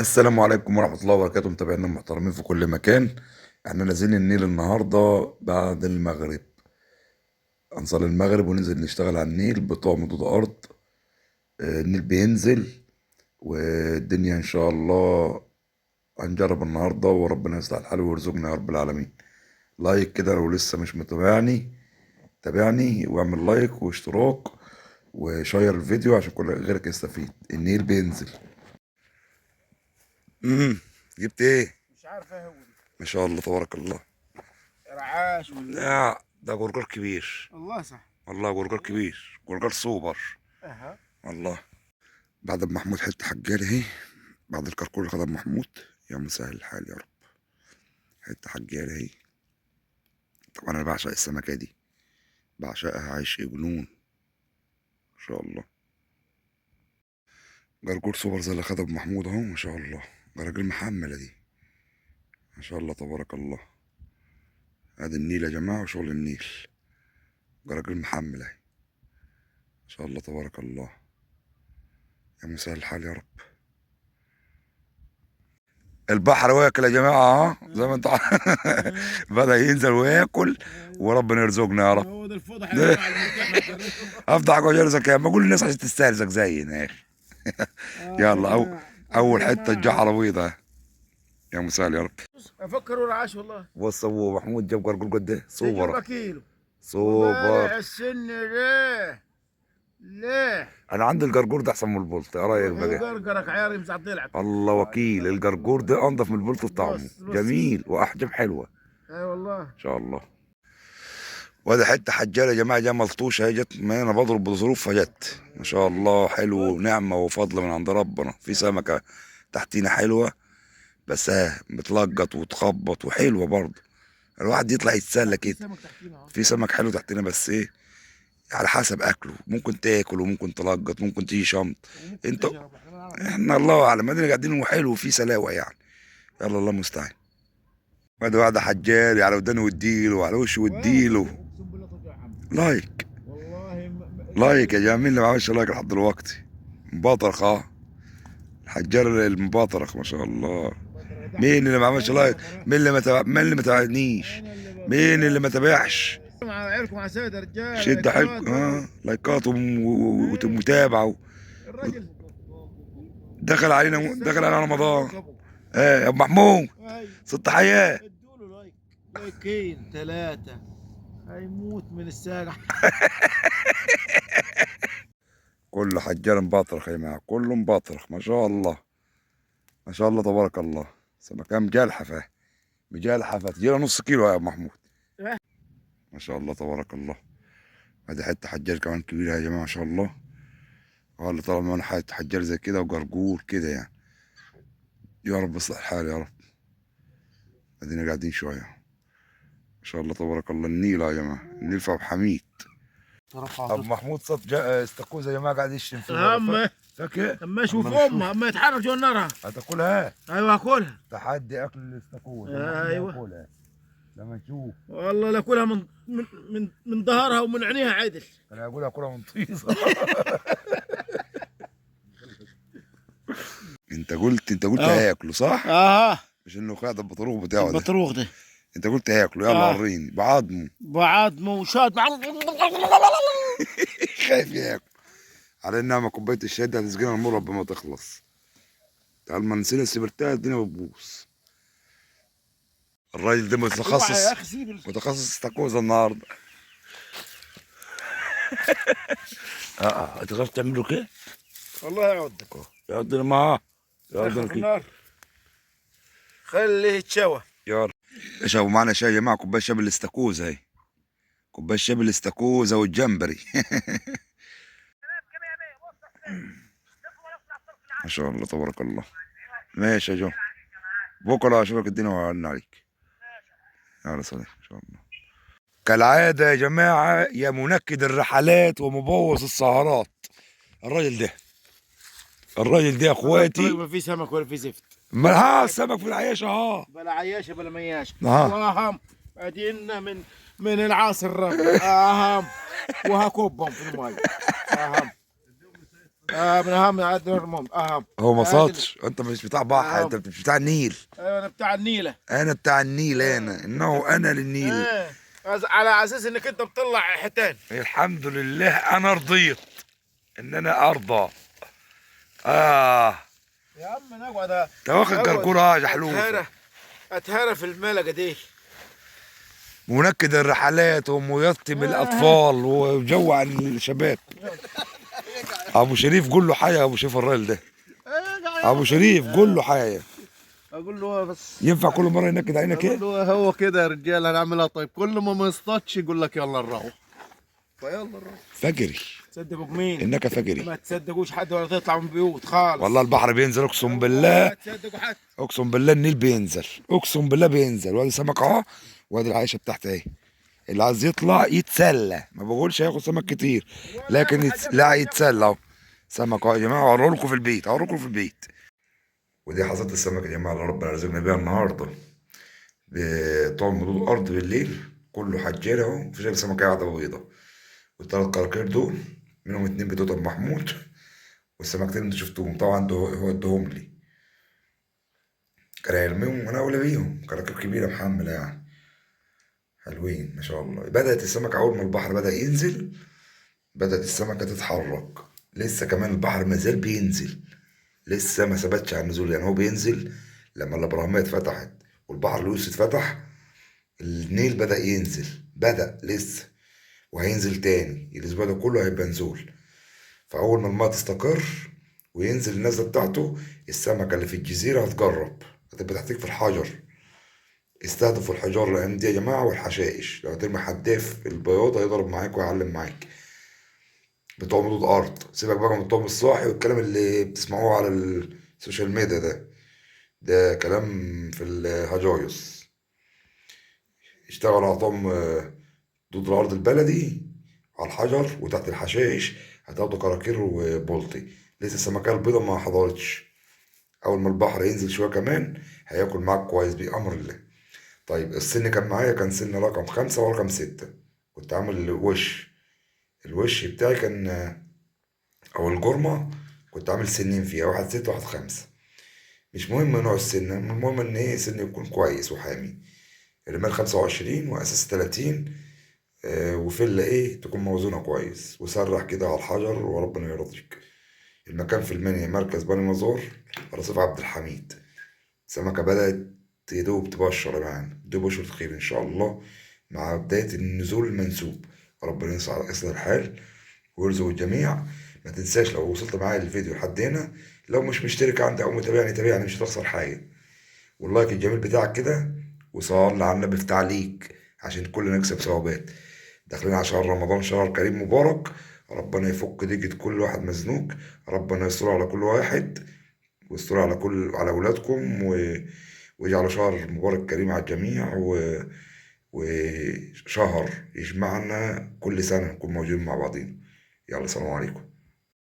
السلام عليكم ورحمة الله وبركاته، متابعينا المحترمين في كل مكان. احنا نازلين النيل النهاردة بعد المغرب، هنصلي المغرب وننزل نشتغل على النيل بتوع مدود أرض. النيل بينزل والدنيا إن شاء الله هنجرب النهاردة، وربنا يصلح الحال ويرزقنا يا رب العالمين. لايك كده لو لسه مش متابعني، تابعني واعمل لايك واشتراك وشير الفيديو عشان كل غيرك يستفيد. النيل بينزل. جبت ايه؟ مش عارف ايه هو دي. ما شاء الله تبارك الله. رعاش ولا إيه؟ لا ده جرجر كبير. الله صح. والله جرجر كبير، جرجر سوبر. اها. والله. بعد ما محمود حته حجاله اهي، بعد الكركول اللي خدها محمود. يا مسهل الحال يا رب. حته حجاله اهي. طبعا انا بعشق السمكه دي، بعشقها عيش جنون ما شاء الله. جرجور سوبر زي اللي خدها بمحمود اهو ما شاء الله. جرجر محمله دي ما شاء الله تبارك الله. ادي النيل يا جماعه وشغل النيل. جرجر محمله اهي ما شاء الله تبارك الله. يا مسهل الحال يا رب. البحر واكل يا جماعه ها زي ما انت بدأ ينزل وياكل، وربنا يرزقنا يا رب. هو ده الفضح يا جماعه المتاح. افتح وجرزك يا ما اقول للناس عشان تسترزق زينا يا اخي. يلا اول حته الجحره بيضه. يا مسهل يا رب. افكر رعاش والله. بص ابو محمود جاب جرجل قد ايه؟ تجيبها سوبر كيلو. سوبر. وبارع السن ليه انا عندي الجرجور ده احسن من البلط، ايه رايك بقى؟ وقرقرك عياري مساعد ضلعك. الله وكيل، الجرجور ده انضف من البلط بطعمه. بص. جميل واحجام حلوه اي والله. ان شاء الله. وادي حته حجاله يا جماعه جايه ملطوشه، هي جت ما انا بضرب بظروف فجت ما شاء الله. حلو ونعمه وفضل من عند ربنا. في سمكه تحتينا حلوه بس بتلقط وتخبط وحلوه برضه. الواحد يطلع يتسلى كده. سمك تحتينا اهو. في سمك حلو تحتنا بس ايه، على حسب اكله. ممكن تاكل وممكن تلقط، ممكن تيجي شمط. وممكن انت تجرب احنا ما نعرف. احنا الله اعلم، ادينا قاعدين وحلو وفي سلاوه يعني. يلا الله المستعان. وادي واحده حجاري على ودانه واديله وعلى وشه واديله. اقسم بالله طلع عم. لايك والله لايك يا جماعه. مين اللي ما عملش لايك لحد دلوقتي؟ مباطرخ الحجار المباطرخ ما شاء الله. مين اللي ما عملش لايك؟ مين اللي ما تابعنيش؟ مين اللي ما تابعش؟ مع عيالكم مع سيد رجال. شد حيلكم لايكات ومتابعه. الراجل دخل علينا رمضان. يا ابو محمود ست حياه. ادوا له لايكين ثلاثة هيموت من الساقع. كل حجار مباطرخ يا جماعه، كله مباطرخ ما شاء الله. ما شاء الله تبارك الله. سمكه مجلحفه مجلحفه تجينا نص كيلو يا ابو محمود. ما شاء الله تبارك الله. ادي حته حجار كمان كبيره يا جماعه ما شاء الله. هو اللي طلع معانا حته حجار زي كده وجرجور كده يعني. يا رب يصلح الحال يا رب. ادينا قاعدين شويه ما شاء الله تبارك الله. النيل يا جماعه، النيل في ابو حميد. ابو محمود صوت استاكوزا يا جماعه قاعد يشتم في اما فاكر اما اشوف امها اما يتحرك جوا نارها. هتاكلها؟ ايوه اكلها. تحدي اكل الاستاكوزا. ايوه لما تشوف. والله لاكلها من ظهرها ومن عينيها عدل. انا اقول اكلها من طيزه. انت قلت هياكله صح؟ مش انه خد البطروخ بتاعه ده. البطروخ ده انت قلت هياكله. يلا وريني بعضمه. بعضمه وشاد خايف ياكل. على انها كوبايه الشاي دي هتسقينا المره قبل ما تخلص. تعال ما نسينا السبرتايه الدنيا بتبوظ. الراجل ده متخصص استاكوزا النهارده. هتعرف تعمله كده؟ والله يعودك. يقعدنا معاه يقعدنا كده. خليه يتشوى. يلا اشربوا معانا شاي يا جماعه. كوبايه شاي بالاستاكوزا اهي. كوبايه شاي بالاستاكوزا والجمبري. ما شاء الله تبارك الله. ماشي يا جو. بكره اشوفك الدنيا وأعلن عليك. يلا سلام ان شاء الله. كالعاده يا جماعه يا منكد الرحلات ومبوظ السهرات الراجل ده يا اخواتي. ما في سمك ولا في زفت. ما السمك في العياشه بلا عياشه بلا مياشه. ها ادينا من العاصر. وهكبهم في المي. من اهم المهم اهم. هو ما هذه صادش، انت مش بتاع بحر، انت اهم. مش بتاع النيل. ايوه انا بتاع النيله. انا بتاع النيل، انا انه انا للنيل. على اساس انك انت بتطلع حيتان. الحمد لله انا رضيت ان انا ارضى. اه يا عم نقعد. انت واخد اقعد جرجوره جحلوفه. اتهرى في الملقه دي. منكد الرحلات وميتم الاطفال وجوع الشباب. ابو شريف قول له حاجه، ابو شريف الراجل ده. ابو شريف قول له حاجه. اقول له بس ينفع كل مره ينكد عينك اقول ايه؟ له هو كده يا رجال هنعملها. طيب كل ما يصطادش يقول لك يلا نروح. فيلا نروح. فجري. تصدقوا بمين؟ انك فجري. ما تصدقوش حد ولا تطلعوا من بيوت خالص. والله البحر بينزل، اقسم ما بالله. تصدقوا حد. اقسم بالله النيل بينزل، اقسم بالله بينزل. وادي سمك اهو، وادي العيشه بتاعتي اهي. اللي عايز يطلع يتسلى، ما بقولش هياخد سمك كتير، لكن لا يتسلى اهو. سمك اهو يا جماعه، اوريه لكم في البيت، اوريه لكم في البيت. ودي حصاد السمك يا جماعه اللي ربنا رزقنا بيها النهارده. بتوع مدود الارض بالليل كله حجاله اهو، مفيش غير سمكه واحده بيضه. والثلاث كراكير دول منهم اتنين بتوع محمود، والسمكتين اللي شفتوهم طبعا هو ادهم لي. كان هيرميهم وانا اولى بيهم، كراكيب كبيره محمله يعني. حلوين ما شاء الله. بدأت السمكة أول ما البحر بدأ ينزل، بدأت السمكة تتحرك. لسه كمان البحر ما زال بينزل، لسه ما ثبتش على النزول. يعني هو بينزل لما الأبراهيمية اتفتحت والبحر الأوسط اتفتح، النيل بدأ ينزل، بدأ لسه وهينزل تاني. الأسبوع ده كله هيبقى نزول. فأول ما الماء تستقر وينزل النزلة بتاعته، السمكة اللي في الجزيرة هتجرب، هتبقى تحتك في الحجر. استهدفوا الحجار الأيام دي يا جماعة، والحشائش. لو هترمي حداف البياض هيضرب معاك ويعلم معاك. بتوع مدود أرض سيبك بقى من الطعم الصاحي والكلام اللي بتسمعوه على السوشيال ميديا ده كلام في الهجايص. اشتغلوا على طعم ضد الأرض البلدي على الحجر وتحت الحشائش، هتاخدوا كراكير وبلطي. لسه السمكة البيضة ما حضرتش. أول ما البحر ينزل شوية كمان هياكل معاك كويس بأمر الله. طيب السن كان معايا، كان سن رقم 5 ورقم 6. كنت عامل الوش بتاعي كان أو الجرمة، كنت عامل سنين فيها، واحد 6 وواحد 5. مش مهم نوع السن، المهم إن إيه سن يكون كويس وحامي. الرمال 25 وأساس 30. وفلة إيه تكون موزونة كويس، وسرح كده على الحجر وربنا يرضيك. المكان في المنيا، مركز بني مزار، رصيف عبد الحميد. السمكة بدأت يدوب تبشر معانا، دي بشرة خير إن شاء الله مع بداية النزول المنسوب. ربنا يصلح الحال ويرزق الجميع. ما تنساش لو وصلت معايا الفيديو لحد هنا، لو مش مشترك عندي أو متابعني تابعني، مش هتخسر حاجة. واللايك الجميل بتاعك كده، وصلي على النبي في تعليق عشان كلنا نكسب ثوابات. داخلين على شهر رمضان، شهر كريم مبارك. ربنا يفك ضيقة كل واحد مزنوق، ربنا يستر على كل واحد، ويستر على أولادكم ويجعل شهر مبارك كريم على الجميع وشهر يجمعنا كل سنة نكون موجودين مع بعضين. يلا سلام عليكم.